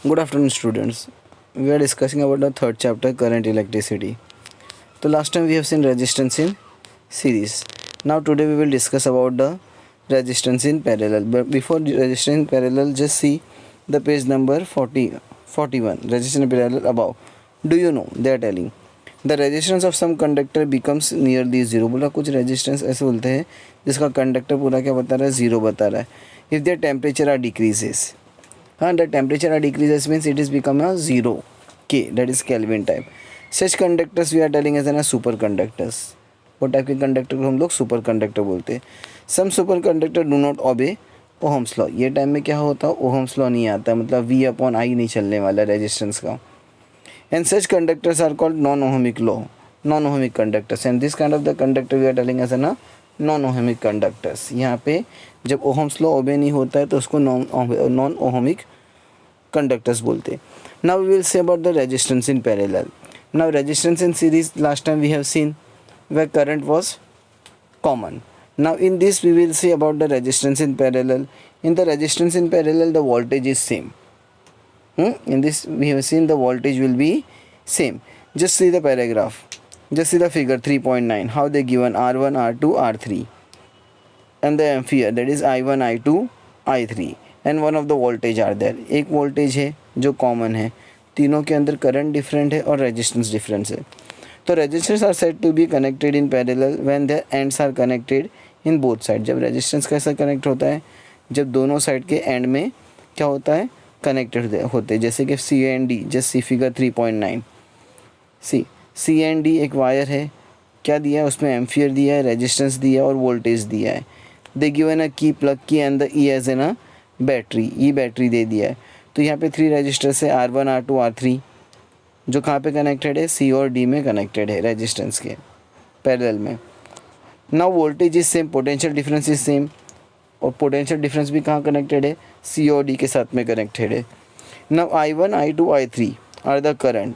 Good afternoon, students. We are discussing about the third chapter, current electricity. So last time we have seen resistance in series. Now today we will discuss about the resistance in parallel. But before the resistance in parallel, just see the page number 41. Resistance in parallel above. Do you know? They are telling. The resistance of some conductor becomes nearly zero. बोला कुछ resistance ऐसे बोलते हैं जिसका conductor पूरा क्या बता रहा है, जीरो बता रहा है. If their temperature are decreases. The temperature decreases means it is become a zero K, that is Kelvin type. Such conductors we are telling as a superconductors. वो टाइप के कंडक्टर को हम लोग सुपर कंडक्टर बोलते हैं. Some superconductor do not obey Ohm's law. ये time में क्या होता है, ओहम्स लॉ नहीं आता, मतलब V अपॉन I नहीं चलने वाला रेजिस्टेंस का. And such conductors are called non ohmic law, non ohmic conductors. And this kind of the conductor we are telling as an non ohmic conductors. यहाँ पे जब ओहम्स लॉ ओबे नहीं होता है तो उसको नॉन ओहमिक कंडक्टर्स बोलते हैं. Now we will say about the resistance in parallel. Now resistance in series last time we have seen where current was common. Now in this we will see about the resistance in parallel. In the resistance in parallel the voltage is same. In this we have seen the voltage will be same. Just see the paragraph. Just see the figure 3.9. How they given R1, R2, R3 and the ampere, that is I1, I2, I3 and one of the voltage are there. एक voltage है जो common है, तीनों के अंदर current different है और resistance different है. तो resistance are said to be connected in parallel when the ends are connected in both side. जब रेजिस्टेंस कैसा कनेक्ट होता है, जब दोनों साइड के एंड में क्या होता है, कनेक्टेड होते हैं. जैसे कि C and D, just see figure 3.9. C and D एक वायर है, क्या दिया है उसमें, एम्पियर दिया है, रेजिस्टेंस दिया है और वोल्टेज दिया है. They given a key, plug key and the E as an a battery, E battery दे दिया है. तो यहाँ पे 3 रजिस्टर्स है, R1, R2, R3, जो कहाँ पे कनेक्टेड है, सी और डी में कनेक्टेड है रेजिस्टेंस के पैरेलल में. Now voltage is same, potential difference is same, और पोटेंशियल डिफरेंस भी कहाँ कनेक्टेड है, सी और डी के साथ में कनेक्टेड है. Now I1, I2, I3 are the current,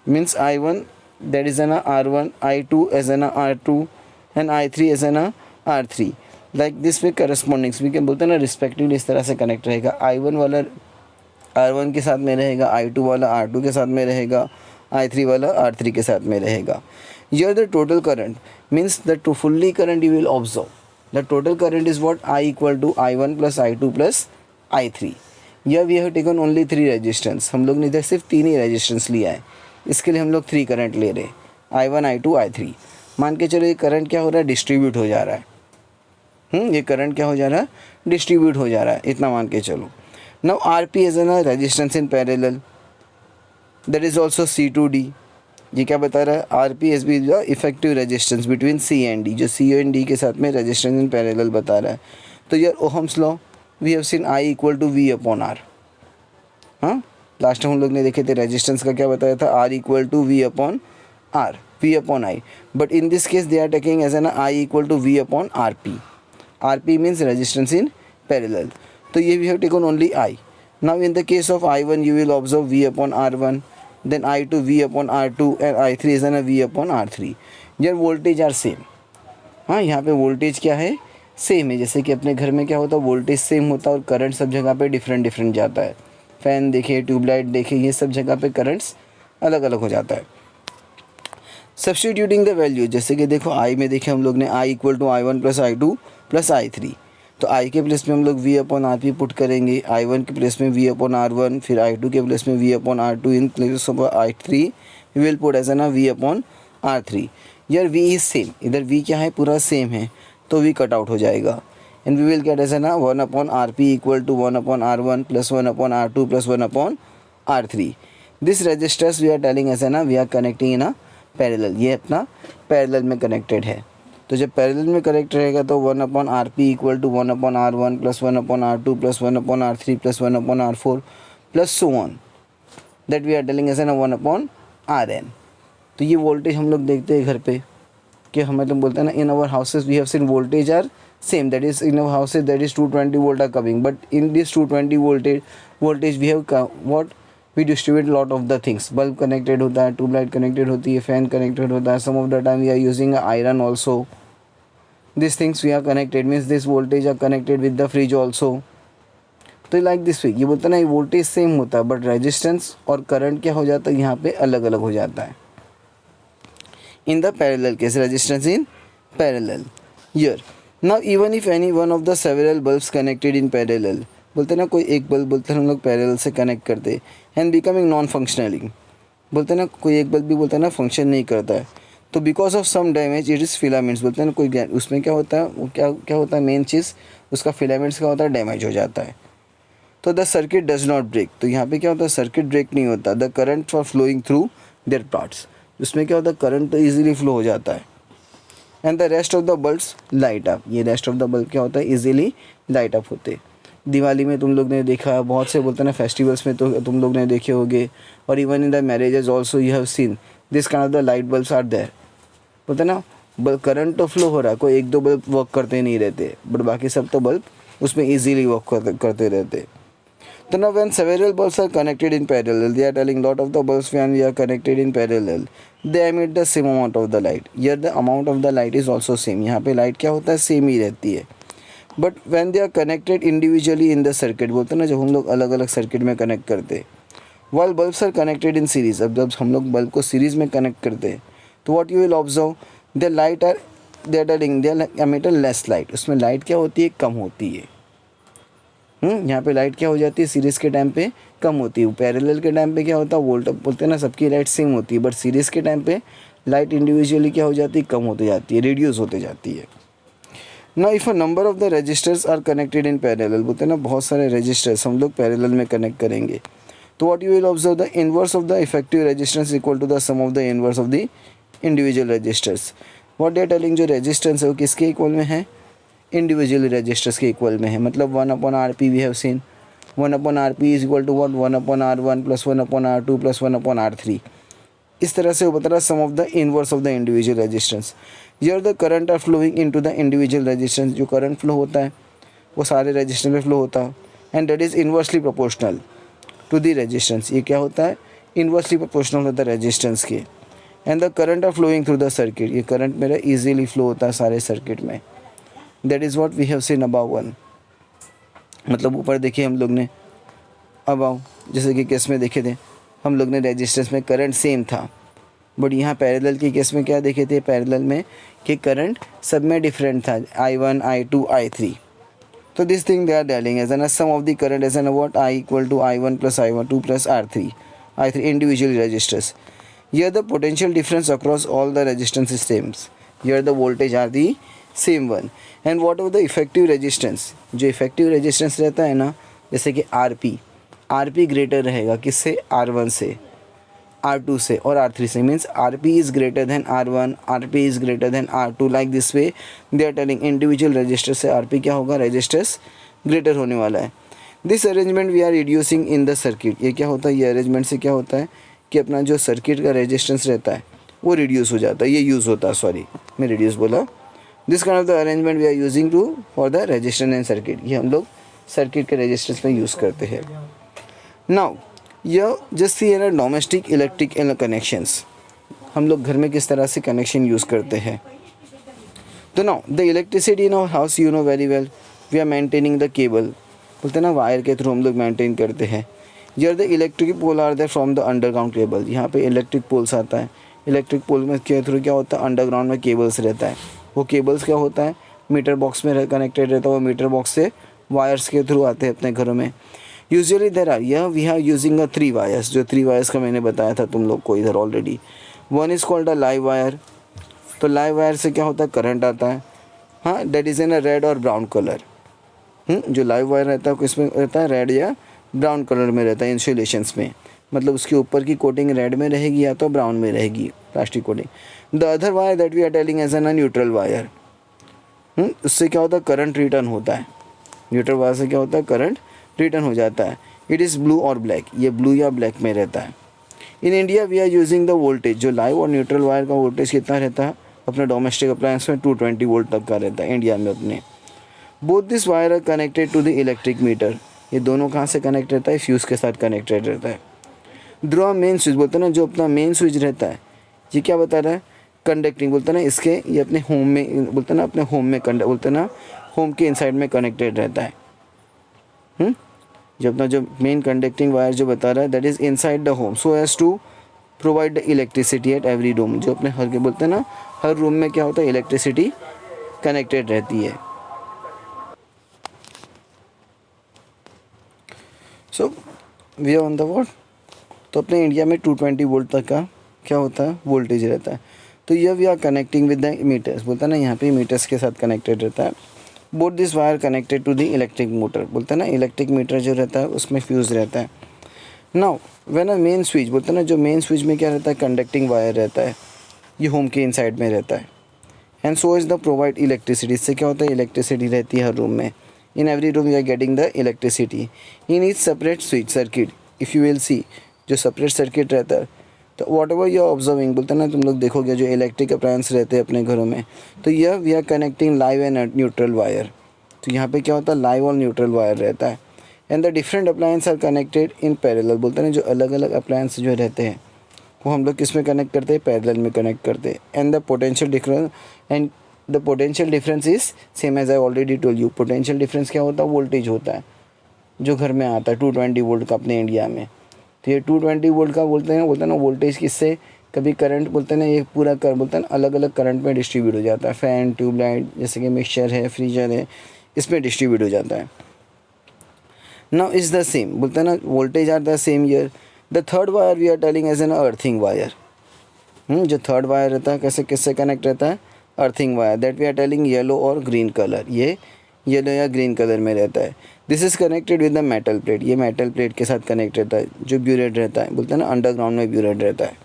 means I1 that is an R1, I2 as an R2 and I3 as an R3. Like this में करस्पॉन्डिंग्स भी क्या बोलते हैं ना, रिस्पेक्टिवली इस तरह से कनेक्ट रहेगा. I1 वाला R1 के साथ में रहेगा, I2 वाला R2 के साथ में रहेगा, I3 वाला R3 के साथ में रहेगा. Here the total current means the fully current you will observe. The total current is what, I equal to I1 plus I2 plus I3. Here we have taken only 3 resistance. हम लोग ने इधर सिर्फ 3 ही resistance लिया है, इसके लिए हम लोग 3 करंट ले रहे हैं, I1, I2, I3. मान के चलो ये करंट क्या हो रहा है, डिस्ट्रीब्यूट हो जा रहा है. ये करंट क्या हो जा रहा है, डिस्ट्रीब्यूट हो जा रहा है, इतना मान के चलो. Now RP is a resistance in parallel, that is also C2D. ये क्या बता रहा है, RP is the effective resistance between C and D, जो C and D के साथ में resistance in parallel बता रहा है. तो यार Ohm's law we have seen I equal to V upon R. हाँ, लास्ट टाइम हम लोग ने देखे थे रेजिस्टेंस का क्या बताया था, R equal to V upon R, V upon I. But in this case they are taking as an I equal to V upon RP. RP means resistance in parallel. तो ये we have taken only I. Now in the case of I1 you will observe V upon R1, then I2 V upon R2 and I3 is a V upon R3. Your voltage are same. हाँ, यहाँ पे voltage क्या है, same है. जैसे कि अपने घर में क्या होता है, वोल्टेज सेम होता है और करंट सब जगह पे डिफरेंट जाता है. फ़ैन देखे, ट्यूबलाइट देखे, ये सब जगह पे करंट्स अलग अलग हो जाता है. सब्स्टिट्यूटिंग द वैल्यू, जैसे कि देखो I में देखे हम लोग ने I equal to I1 plus I2 plus I3. तो I के प्लेस में हम लोग V अपॉन RP पुट करेंगे, I1 के प्लेस में V अपॉन R1, फिर I2 के प्लेस में V upon R2, in place of I3 we will put as ना V अपॉन R3. यार V इज सेम, इधर V क्या है, पूरा सेम है, तो V कट आउट हो जाएगा. And we will get as ना 1 upon RP equal to 1 upon R1 plus 1 upon R2 plus 1 upon R3. This resistors we are telling as ना we are connecting in a parallel. ये अपना parallel में connected है. तो जब parallel में connect रहेगा तो 1 upon RP equal to 1 upon R1 plus 1 upon R2 plus 1 upon R3 plus 1 upon R4 plus so on, that we are telling as an 1 upon Rn. तो ये वोल्टेज हम लोग देखते हैं घर पे कि हम मतलब बोलते हैं ना, in our houses we have seen voltage are same, that is in our houses that is 220 volt are coming, but in this 220 voltage we have what, we distribute lot of the things. Bulb connected होता है, tubelight connected होती है, fan connected होता है, some of the time we are using iron also. These things we are connected, means this voltage are connected with the fridge also. तो like this वे, ये बोलते हैं ना ये वोल्टेज सेम होता है बट रेजिस्टेंस और करंट क्या हो जाता है यहाँ पे अलग अलग हो जाता है। In the parallel case, resistance in parallel here. Now even if any one of the several bulbs connected in parallel, बोलते हैं ना कोई एक बल्ब बोलते हैं हम लोग पैरेलल से कनेक्ट करते एंड बिकमिंग नॉन फंक्शनलिंग, बोलते हैं ना कोई एक बल्ब भी बोलते हैं ना फंक्शन नहीं करता है, तो because of some damage it is filaments, बोलते हैं ना कोई उसमें क्या होता है, वो क्या होता है मेन चीज़ उसका फिलामेंट्स क्या होता है डैमेज हो जाता है। तो the circuit does not break, तो यहाँ पे क्या होता है सर्किट ब्रेक नहीं होता। The current for flowing through their parts, उसमें क्या होता है करंट तो ईजिली फ्लो हो जाता है। And the rest of the bulbs light up, ये रेस्ट ऑफ द बल्ब क्या होता है ईजिली लाइट अप होते। दिवाली में तुम लोग ने देखा, बहुत से बोलते हैं ना फेस्टिवल्स में तो तुम लोग ने देखे होंगे, और even in the marriages also you have seen this kind of the light bulbs are there. बोलते हैं ना करंट तो फ्लो हो रहा है, कोई एक दो बल्ब वर्क करते नहीं रहते बट बाकी सब तो बल्ब उसमें ईजिली वर्क करते रहते। तो now when several bulbs are connected in parallel, they are telling lot of the bulbs when we are connected in parallel, they emit the same amount of the light. Here the amount of the light is also same. यहाँ पे light क्या होता है same ही रहती है। But when they are connected individually in the circuit, बोलते हैं ना जब हम लोग अलग अलग सर्किट में कनेक्ट करते, while bulbs are connected in series, अब जब हम लोग बल्ब को सीरीज में कनेक्ट करते तो what you will observe, the light are they are telling they emit less light, उसमें लाइट क्या होती है कम होती है। यहाँ पे लाइट क्या हो जाती है सीरीज़ के टाइम पे कम होती है। पैरेलल के टाइम पे क्या होता है वोल्ट बोलते हैं ना सबकी लाइट सेम होती है, बट सीरीज़ के टाइम पे लाइट इंडिविजुअली क्या हो जाती है कम होती जाती है, रिड्यूस होते जाती है। ना if a number of the resistors are connected in parallel, बोलते हैं ना बहुत सारे रजिस्टर्स हम लोग पैरेलल में कनेक्ट करेंगे, तो what you will observe the inverse of the effective resistance equal to the sum of the inverse of the individual resistors. What they are telling, जो रेजिस्टेंस है वो किसके इक्वल में है इंडिविजुअल रजिस्टर्स के इक्वल में है। मतलब 1/RP we have seen 1/RP is equal to what 1/R1 plus 1/R2 plus 1/R3। इस तरह से वो बता रहा sum of the inverse of the individual resistance. Here the current are flowing into the individual resistance, जो current flow होता है वो सारे रेजिस्टेंस में फ्लो होता है and that is inversely proportional to the resistance. ये क्या होता है इन्वर्सली प्रोपोर्शनल होता है रेजिस्टेंस के। And the current are flowing through the circuit, ये करंट मेरा ईजिली फ्लो होता है सारे सर्किट में। That is what we have seen above one, मतलब ऊपर देखिए हम लोग ने अबाव जैसे कि केस में देखे थे हम लोग ने रेजिस्टेंस में करंट सेम था, बट यहाँ पैरेलल के केस में क्या देखे थे पैरेलल में कि करंट सब में डिफरेंट था I1 I2 I3। तो this thing they are telling as an sum of the current as an what I equal to I1 plus I2 plus I3 individual resistors. Here the potential difference across all the resistance systems, here the voltage are the same one. And what of the effective resistance, जो effective resistance रहता है ना जैसे कि RP greater रहेगा किससे R1 से R2 से और R3 से, means RP is greater than R1 RP is greater than R2। Like this way they are telling individual resistor से RP क्या होगा रेजिस्टर्स ग्रेटर होने वाला है। This arrangement we are reducing in the circuit, ये क्या होता है ये अरेंजमेंट से क्या होता है कि अपना जो सर्किट का रेजिस्टेंस रहता है वो रिड्यूस हो जाता है, ये यूज़ होता है, सॉरी मैं रिड्यूस बोला। This kind of the arrangement we are using to for the resistance in circuit, ये हम लोग सर्किट के रेजिस्टेंस में यूज़ करते हैं। नाउ यह जस्ट सी ना डोमेस्टिक इलेक्ट्रिक कनेक्शंस, हम लोग घर में किस तरह से कनेक्शन यूज़ करते हैं। तो now the electricity in our house you know very well, we are maintaining the cable, बोलते हैं ना वायर के थ्रू हम लोग मेंटेन करते हैं। Here the electric pole are there from the underground cable, यहाँ पे इलेक्ट्रिक पोल्स आता है। इलेक्ट्रिक पोल में के थ्रू क्या होता है अंडरग्राउंड में केबल्स रहता है, वो केबल्स क्या होता है मीटर बॉक्स में कनेक्टेड रहता है, वो मीटर बॉक्स से वायर्स के थ्रू आते हैं अपने घरों में। यूजुअली देर आर यह we are using a 3 wires, जो 3 वायर्स का मैंने बताया था तुम लोग को इधर already. One is called a live wire, तो लाइव वायर से क्या होता है करंट आता है, हाँ that is in a red और ब्राउन कलर। जो लाइव वायर रहता है किसमें रहता है रेड या ब्राउन कलर में रहता है इंसुलेशंस में, मतलब उसके ऊपर की कोटिंग रेड में रहेगी या तो ब्राउन में रहेगी plastic coating. The other wire that we are telling as an neutral wire, उससे क्या होता है करंट रिटर्न होता है, न्यूट्रल वायर से क्या होता है करंट रिटर्न हो जाता है। इट इज़ ब्लू और ब्लैक, ये ब्लू या ब्लैक में रहता है। In India we are using the voltage, जो लाइव और न्यूट्रल वायर का वोल्टेज कितना रहता है अपने डोमेस्टिक अप्लायंस में 220 वोल्ट तक का रहता है इंडिया में अपने। Both this wire are connected to the electric meter, ये दोनों कहाँ से कनेक्ट रहता है फ्यूज़ के साथ कनेक्टेड रहता है। ध्रुव मेन स्विच बोलते हैं ना, जो अपना मेन स्विच रहता है ये क्या बता रहा है कंडक्टिंग, बोलते हैं ना इसके ये अपने होम में बोलते हैं ना अपने होम में बोलते हैं ना होम के इनसाइड में कनेक्टेड रहता है। जो अपना जो मेन कंडक्टिंग वायर जो बता रहा है that is inside the home so as to provide the electricity at every room, जो अपने हर के बोलते हैं ना हर रूम में क्या होता है इलेक्ट्रिसिटी कनेक्टेड रहती है। So we are on the what, तो अपने इंडिया में 220 वोल्ट तक का क्या होता है वोल्टेज रहता है। तो यह we are connecting with the meters, बोलता है ना यहाँ पे मीटर्स के साथ कनेक्टेड रहता है। Both this wire connected to the electric motor, बोलते हैं ना इलेक्ट्रिक मीटर जो रहता है उसमें फ्यूज़ रहता है। Now when a main switch, बोलते हैं ना जो मेन स्विच में क्या रहता है कंडक्टिंग वायर रहता है, ये होम के इनसाइड में रहता है। And so is the provide electricity, इससे क्या होता है इलेक्ट्रिसिटी रहती है हर रूम में। In every room you are getting the electricity in each separate switch circuit. If you will see जो सेपरेट सर्किट रहता है, तो whatever you are observing, बोलते हैं ना तुम लोग देखोगे जो इलेक्ट्रिक अप्लायंस रहते हैं अपने घरों में, तो यह we are connecting live and neutral wire. तो यहाँ पे क्या होता है लाइव और न्यूट्रल वायर रहता है। And the different appliance are connected in parallel, बोलते हैं ना जो अलग अलग अप्लायंस जो रहते हैं वो हम लोग किस में कनेक्ट करते हैं पैरेलल में कनेक्ट करते हैं। And the potential difference is same as I already told you. Potential difference क्या होता है वोल्टेज होता है जो घर में आता है 220 वोल्ट का अपने इंडिया में। तो ये 220 वोल्ट का बोलते हैं ना वोल्टेज किससे कभी करंट बोलते हैं ना ये पूरा कर बोलते हैं ना अलग अलग करंट में डिस्ट्रीब्यूट हो जाता है। फ़ैन ट्यूबलाइट जैसे कि मिक्सचर है फ्रीजर है इसमें डिस्ट्रीब्यूट हो जाता है। नाउ इज़ द सेम, बोलते हैं ना voltage are the same year. The third wire we are telling as an earthing wire. जो थर्ड वायर रहता है कैसे किससे कनेक्ट रहता है earthing wire, that we are telling yellow और ग्रीन कलर, ये येलो या ग्रीन कलर में रहता है। This is connected with the metal plate, ये मेटल प्लेट के साथ कनेक्ट रहता है जो ब्यूरेड रहता है, बोलते हैं ना अंडरग्राउंड में ब्यूरेड रहता है।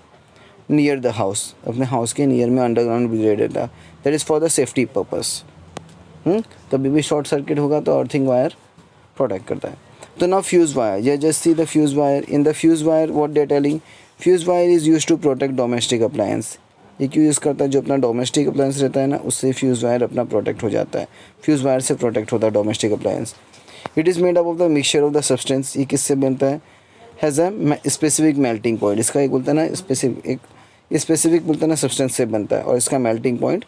नियर द हाउस, अपने हाउस के नियर में अंडरग्राउंड ब्यूरेड रहता है, that is for the safety purpose. कभी भी शॉर्ट सर्किट होगा तो अर्थिंग वायर प्रोटेक्ट करता है। तो नाउ फ्यूज़ वायर, ये just see the fuse wire. In the fuse wire what they are telling, fuse wire is used to protect domestic appliance. ये क्यों यूज़ करता है जो अपना डोमेस्टिक अप्लायंस रहता है ना उससे फ्यूज़ वायर अपना प्रोटेक्ट हो जाता है। फ्यूज़ वायर से प्रोटेक्ट होता है domestic appliance. It is made up of the mixture of the substance, ये किससे बनता है has a specific melting point. इसका एक बोलता है ना स्पेसिफिक बोलते हैं ना सब्सटेंस से बनता है और इसका मेल्टिंग पॉइंट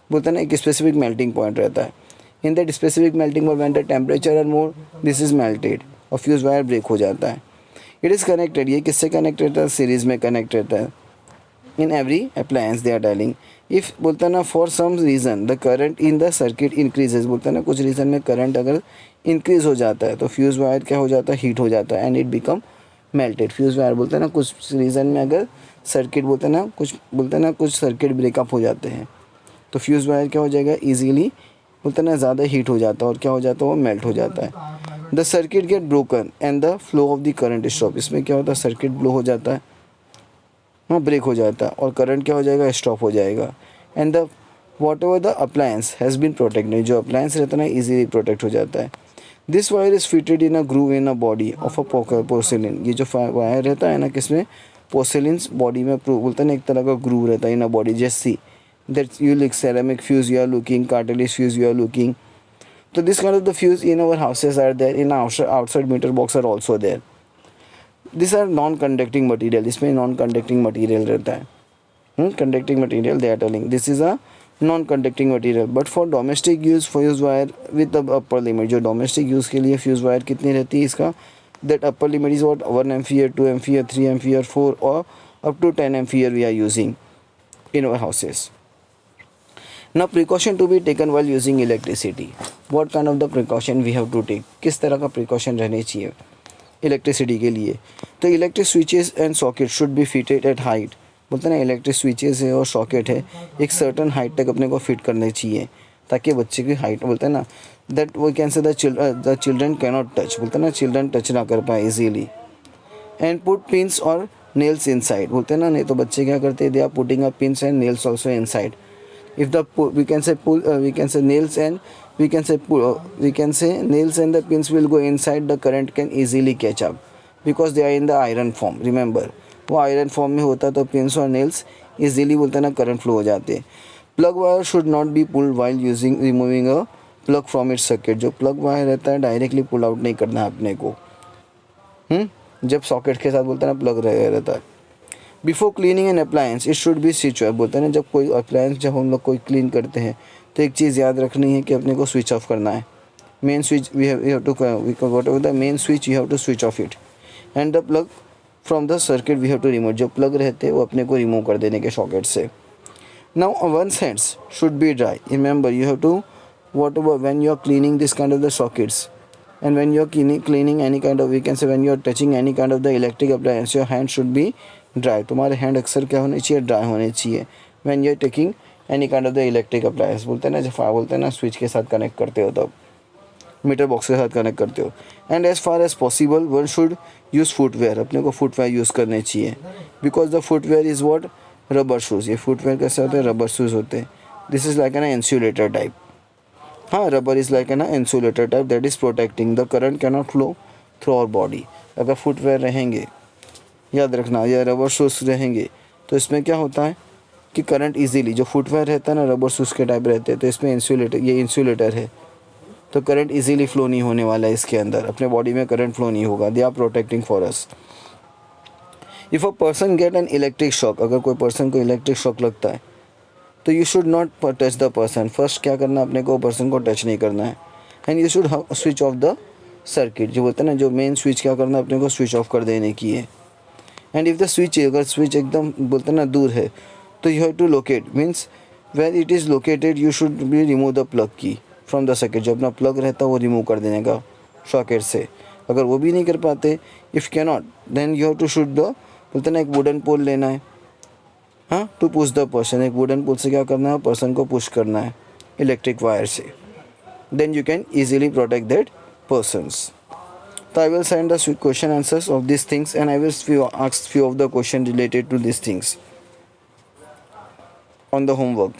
बोलते हैं ना एक स्पेसिफिक मेल्टिंग पॉइंट रहता है। In that specific melting point when the temperature are more this is melted और फ्यूज़ वायर ब्रेक हो जाता है। इट इज़ कनेक्टेड, ये किससे कनेक्ट रहता है सीरीज़ में कनेक्ट रहता है। In every appliance they are telling if बोलता है ना for some reason the current in the circuit increases, बोलता है ना कुछ रीज़न में करंट अगर इंक्रीज़ हो जाता है तो फ्यूज़ वायर क्या हो जाता है हीट हो जाता है and it become melted. Fuse wire बोलते हैं ना कुछ रीज़न में अगर सर्किट बोलते हैं ना कुछ सर्किट ब्रेकअप हो जाते हैं तो फ्यूज़ वायर क्या हो जाएगा ईजीली बोलते हैं ना ज़्यादा हीट हो जाता है और क्या हो जाता है वो मेल्ट हो जाता है। The circuit get broken and the flow of the current stop, इसमें क्या होता है सर्किट ब्लो हो जाता है हाँ ब्रेक हो जाता है और करंट क्या हो जाएगा स्टॉप हो जाएगा। And the whatever the appliance has been protected, जो अप्लायंस रहता है ना ईजीली प्रोटेक्ट हो जाता है। This wire is fitted in a groove in a body of a porcelain, ये जो वायर रहता है ना किसमें पोर्सिलिन्स बॉडी में बोलते हैं ना एक तरह का ग्रूव रहता है इन अ बॉडी जैसी that you like ceramic fuse you are looking, cartilage fuse you are looking. So this kind of the fuse in our houses are there, in outside meter box are also there. These are non-conducting material, इसमें non-conducting material रहता है conducting material they are telling this is a non-conducting material but for domestic use fuse wire with the upper limit, जो domestic use के लिए fuse wire कितनी रहती है इसका that upper limit is what 1 ampere 2 ampere 3 ampere 4 or up to 10 ampere we are using in our houses. Now precaution to be taken while using electricity. What kind of the precaution we have to take? किस तरह का precaution रहने चाहिए electricity के लिए? तो electric switches and socket should be fitted at height, बोलते हैं ना इलेक्ट्रिक स्विचेस है और सॉकेट है एक सर्टन हाइट तक अपने को फिट करने चाहिए ताकि बच्चे की हाइट बोलते हैं ना that we can say the children can not touch, बोलते हैं ना चिल्ड्रन टच ना कर पाए इजीली। एंड पुट पिंस और नेल्स इनसाइड, बोलते हैं ना नहीं तो बच्चे क्या करते हैं they are putting a pins and nails also inside. If the we can say nails and nails and the pins will go inside, the current can easily catch up because they are in the iron form. Remember वो iron form में होता है तो pins और nails easily बोलते हैं ना current flow हो जाते हैं। Plug wire should not be pulled while using removing a plug from its socket, जो प्लग वायर रहता है डायरेक्टली पुल आउट नहीं करना है अपने को जब सॉकेट के साथ बोलते हैं ना प्लग रहता है। Before cleaning an appliance it should be switch off, बोलते हैं ना जब कोई अप्लायंस जब हम लोग कोई क्लीन करते हैं तो एक चीज़ याद रखनी है कि अपने को स्विच ऑफ करना है main switch we have to whatever the main switch you have to switch off it, and the plug from the circuit we have to remove. जो plug रहते हैं वो अपने को remove कर देने के socket से. Now one's hands should be dry. Remember you have to whatever when you are cleaning this kind of the sockets, and when you are cleaning any kind of, we can say when you are touching any kind of the electric appliance, your hand should be dry. तुम्हारे hand अक्सर क्या होने चाहिए, dry होने चाहिए when you are taking any kind of the electric appliance. बोलते हैं ना, जब बोलते हैं ना स्विच के साथ कनेक्ट करते हो तब, मीटर बॉक्स के साथ कनेक्ट करते हो. And as far as possible one should use footwear. अपने को फुटवेयर यूज़ करने चाहिए, because the footwear is what, rubber shoes. ये फुटवेयर कैसे होते हैं, रबर शूज़ होते हैं. This is like an insulator type. हाँ, rubber is like an insulator type that is protecting the current can not flow through our body. अगर footwear रहेंगे, याद रखना, या रबर शूज़ रहेंगे, तो इसमें क्या होता है कि करंट इजीली, जो फुटवेयर रहता है ना रबर शूज़ के टाइप रहते हैं, तो इसमें इंसुलेटर, ये इंसुलेटर है, तो करंट इजीली फ्लो नहीं होने वाला है इसके अंदर, अपने बॉडी में करंट फ्लो नहीं होगा. They are protecting for us. If a person get an electric shock, अगर कोई पर्सन को इलेक्ट्रिक शॉक लगता है, तो you should not touch the person. First क्या करना, अपने को पर्सन को टच नहीं करना है. And you should switch off the circuit. जो बोलते हैं ना, जो मेन स्विच क्या करना, अपने को स्विच ऑफ कर देने की है. एंड इफ़ द स्विच, अगर स्विच एकदम बोलते हैं ना दूर है, तो you have to locate, means where it is located you should be remove the plug की फ्रॉम द सर्किट. जो अपना प्लग रहता है वो रिमूव कर देने का सॉकेट से. अगर वो भी नहीं कर पाते, if can not, then you have to shoot the, बोलते ना, एक वुडन पोल लेना है, हाँ, टू पुश द पर्सन. एक वुडन पोल से क्या करना है, पर्सन को पुश करना है इलेक्ट्रिक वायर से. Then you can easily protect that persons. So I will send the question answers of these things, and I will ask few of the questions related to these things on the homework.